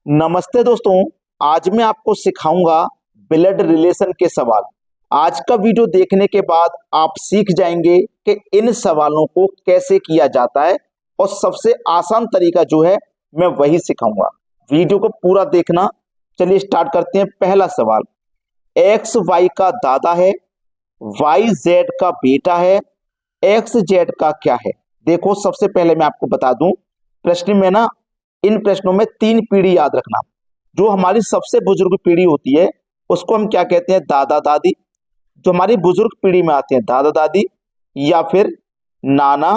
नमस्ते दोस्तों। आज मैं आपको सिखाऊंगा ब्लड रिलेशन के सवाल। आज का वीडियो देखने के बाद आप सीख जाएंगे कि इन सवालों को कैसे किया जाता है और सबसे आसान तरीका जो है मैं वही सिखाऊंगा। वीडियो को पूरा देखना। चलिए स्टार्ट करते हैं। पहला सवाल, एक्स वाई का दादा है, वाई जेड का बेटा है, एक्स जेड का क्या है। देखो, सबसे पहले मैं आपको बता दूं, प्रश्न में ना, इन प्रश्नों में 3 पीढ़ी याद रखना। जो हमारी सबसे बुजुर्ग पीढ़ी होती है उसको हम क्या कहते हैं? दादा दादी। जो हमारी बुजुर्ग पीढ़ी में आते हैं दादा दादी या फिर नाना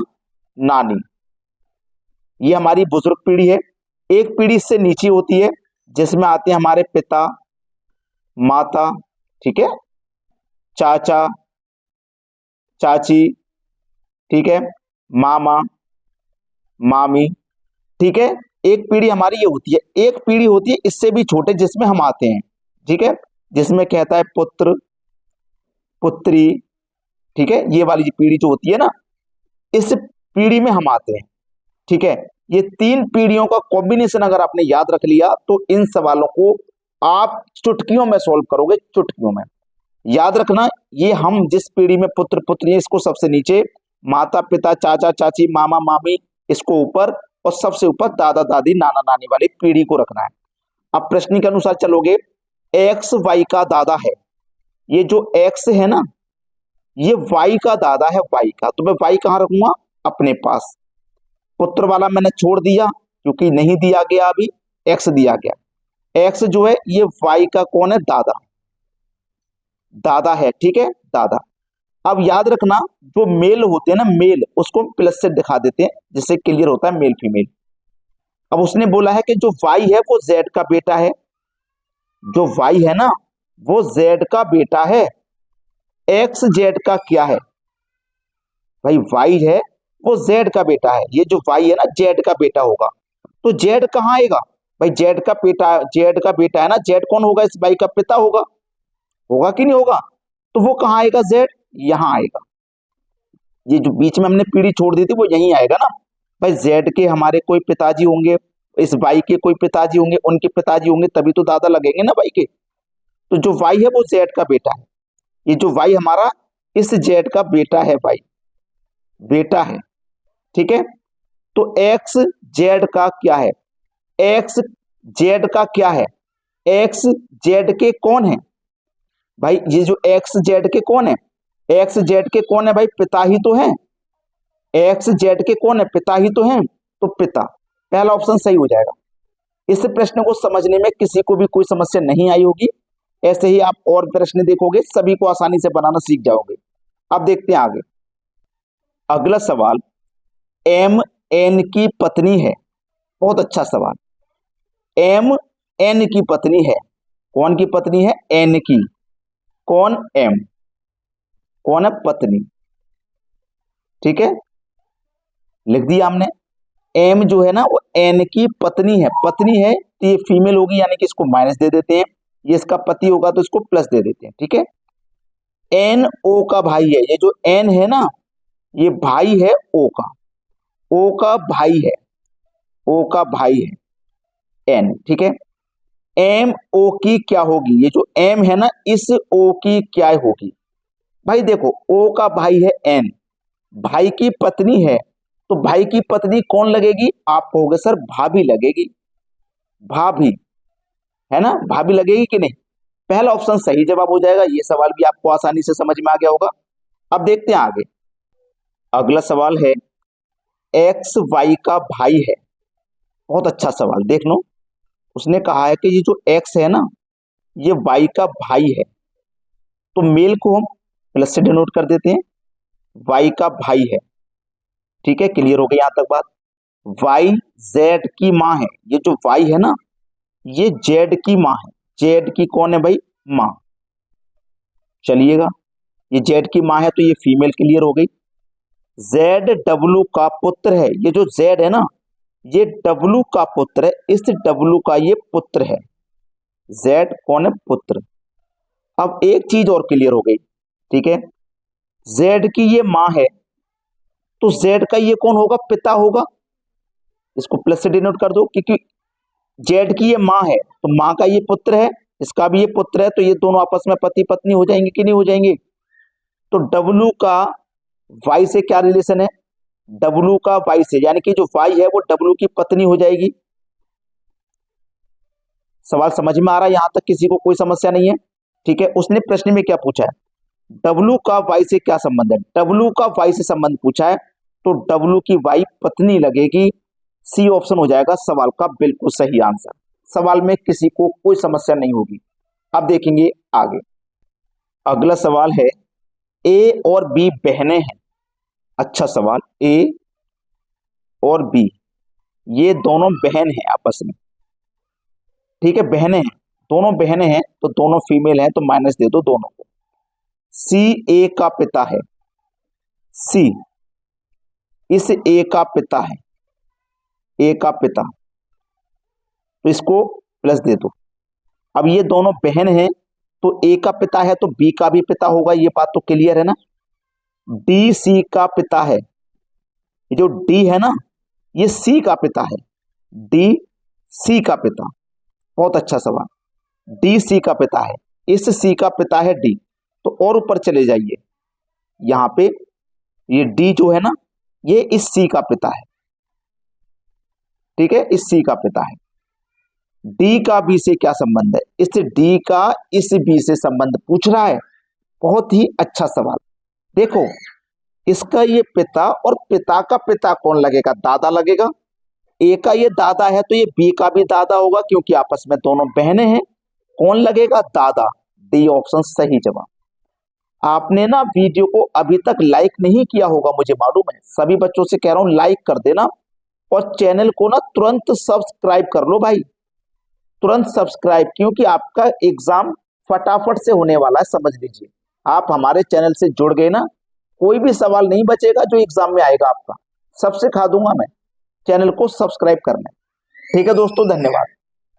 नानी, ये हमारी बुजुर्ग पीढ़ी है। एक पीढ़ी इससे नीचे होती है जिसमें आते हैं हमारे पिता माता, ठीक है, चाचा चाची, ठीक है, मामा मामी, ठीक है। एक पीढ़ी हमारी ये होती है। एक पीढ़ी होती है इससे भी छोटे जिसमें हम आते हैं, ठीक है, जिसमें कहता है पुत्र पुत्री, ठीक है। ये वाली पीढ़ी जो होती है ना, इस पीढ़ी में हम आते हैं, ठीक है। ये 3 पीढ़ियों का कॉम्बिनेशन अगर आपने याद रख लिया तो इन सवालों को आप चुटकियों में सॉल्व करोगे, चुटकियों में। याद रखना, ये हम जिस पीढ़ी में पुत्र पुत्री, इसको सबसे नीचे, माता पिता चाचा चाची मामा मामी इसको ऊपर, और सबसे ऊपर दादा दादी नाना नानी वाली पीढ़ी को रखना है। अब प्रश्न के अनुसार चलोगे। एक्स वाई का दादा है, ये जो एक्स है ना, ये वाई का दादा है, वाई का। तो मैं वाई कहां रखूंगा? अपने पास। पुत्र वाला मैंने छोड़ दिया क्योंकि नहीं दिया गया, अभी एक्स दिया गया। एक्स जो है ये वाई का कौन है? दादा, दादा है, ठीक है, दादा। अब याद रखना, जो मेल होते हैं ना, मेल, उसको प्लस से दिखा देते हैं जिससे क्लियर होता है मेल फीमेल। अब उसने बोला है कि जो वाई है वो जेड का बेटा है। जो वाई है ना वो जेड का बेटा है। एक्स जेड का क्या है? भाई वाई है वो जेड का बेटा है। ये जो वाई है ना जेड का बेटा होगा। तो जेड कहाँ आएगा? भाई जेड का बेटा, जेड का बेटा है ना, जेड कौन होगा? इस वाई का पिता होगा, होगा कि नहीं होगा? तो वो कहाँ आएगा? जेड यहां आएगा। ये जो बीच में हमने पीढ़ी छोड़ दी थी वो यहीं आएगा ना। भाई जेड के हमारे कोई पिताजी होंगे, इस वाई के कोई पिताजी होंगे, उनके पिताजी होंगे, तभी तो दादा लगेंगे ना वाई के। तो जो वाई है वो जेड का बेटा है। ये जो वाई हमारा इस जेड का बेटा है, वाई बेटा है, ठीक है। तो एक्स जेड का क्या है? एक्स जेड का क्या है? एक्स जेड के कौन है? भाई ये जो एक्स जेड के कौन है? एक्स जेड के कौन है? भाई पिता ही तो है। एक्स जेड के कौन है? पिता ही तो है। तो पिता, पहला ऑप्शन सही हो जाएगा। इस प्रश्न को समझने में किसी को भी कोई समस्या नहीं आई होगी। ऐसे ही आप और प्रश्न देखोगे, सभी को आसानी से बनाना सीख जाओगे। अब देखते हैं आगे। अगला सवाल, एम एन की पत्नी है। बहुत अच्छा सवाल। एम एन की पत्नी है। कौन की पत्नी है? एन की। कौन? एम। कौन है? पत्नी, ठीक है, लिख दिया हमने। एम जो है ना वो एन की पत्नी है। पत्नी है तो ये फीमेल होगी, यानी कि इसको माइनस दे देते हैं। ये इसका पति होगा तो इसको प्लस दे देते हैं, ठीक है। एन ओ का भाई है। ये जो एन है ना, ये भाई है ओ का। ओ का भाई है, ओ का भाई है एन, ठीक है। एम ओ की क्या होगी? ये जो एम है ना, इस ओ की क्या होगी? भाई देखो, ओ का भाई है एन, भाई की पत्नी है, तो भाई की पत्नी कौन लगेगी? आप कहोगे सर भाभी लगेगी। भाभी, है ना, भाभी लगेगी कि नहीं? पहला ऑप्शन सही जवाब हो जाएगा। ये सवाल भी आपको आसानी से समझ में आ गया होगा। अब देखते हैं आगे। अगला सवाल है, एक्स वाई का भाई है। बहुत अच्छा सवाल, देख लो। उसने कहा है कि ये जो एक्स है ना, ये वाई का भाई है। तो मेल को हम प्लस से डिनोट कर देते हैं। वाई का भाई है, ठीक है, क्लियर हो गई यहां तक बात। वाई जेड की माँ है। ये जो वाई है ना, ये जेड की माँ है। जेड की कौन है भाई? माँ। चलिएगा, ये जेड की माँ है तो ये फीमेल क्लियर हो गई। जेड डब्लू का पुत्र है। ये जो जेड है ना, ये डब्लू का पुत्र है। इस डब्लू का ये पुत्र है। जेड कौन है? पुत्र। अब एक चीज और क्लियर हो गई, ठीक है। जेड की ये माँ है तो जेड का ये कौन होगा? पिता होगा। इसको प्लस से डिनोट कर दो, क्योंकि जेड की ये माँ है तो माँ का ये पुत्र है, इसका भी ये पुत्र है, तो ये दोनों आपस में पति पत्नी हो जाएंगे कि नहीं हो जाएंगे। तो डब्लू का वाई से क्या रिलेशन है, डब्लू का वाई से, यानी कि जो वाई है वो डब्लू की पत्नी हो जाएगी। सवाल समझ में आ रहा है, यहां तक किसी को कोई समस्या नहीं है। ठीक है, उसने प्रश्न में क्या पूछा है, डब्लू का वाई से क्या संबंध है, डब्लू का वाई से संबंध पूछा है, तो डब्लू की वाई पत्नी लगेगी। सी ऑप्शन हो जाएगा सवाल का बिल्कुल सही आंसर। सवाल में किसी को कोई समस्या नहीं होगी। अब देखेंगे आगे। अगला सवाल है, ए और बी बहनें हैं। अच्छा सवाल, ए और बी ये दोनों बहन हैं आपस में। ठीक है, बहनें हैं, दोनों बहनें हैं, तो दोनों फीमेल हैं, तो माइनस दे दो दोनों को। सी ए का पिता है, सी इस ए का पिता है, ए का पिता, तो इसको प्लस दे दो। अब ये दोनों बहन हैं, तो ए का पिता है तो बी का भी पिता होगा, ये बात तो क्लियर है ना। डी सी का पिता है, ये जो डी है ना ये सी का पिता है, डी सी का पिता। बहुत अच्छा सवाल, डी सी का पिता है, इस सी का पिता है डी, तो और ऊपर चले जाइए, यहां पे ये डी जो है ना ये इस सी का पिता है। ठीक है, इस सी का पिता है। डी का बी से क्या संबंध है, इस डी का इस बी से संबंध पूछ रहा है। बहुत ही अच्छा सवाल। देखो इसका ये पिता और पिता का पिता कौन लगेगा, दादा लगेगा। ए का ये दादा है तो ये बी का भी दादा होगा, क्योंकि आपस में दोनों बहनें हैं। कौन लगेगा, दादा। डी ऑप्शन सही जवाब। आपने ना वीडियो को अभी तक लाइक नहीं किया होगा, मुझे मालूम है। सभी बच्चों से कह रहा हूं लाइक कर देना, और चैनल को ना तुरंत सब्सक्राइब कर लो भाई, तुरंत सब्सक्राइब, क्योंकि आपका एग्जाम फटाफट से होने वाला है, समझ लीजिए। आप हमारे चैनल से जुड़ गए ना, कोई भी सवाल नहीं बचेगा जो एग्जाम में आएगा आपका, सब सिखा दूंगा मैं। चैनल को सब्सक्राइब करना है। ठीक है दोस्तों, धन्यवाद।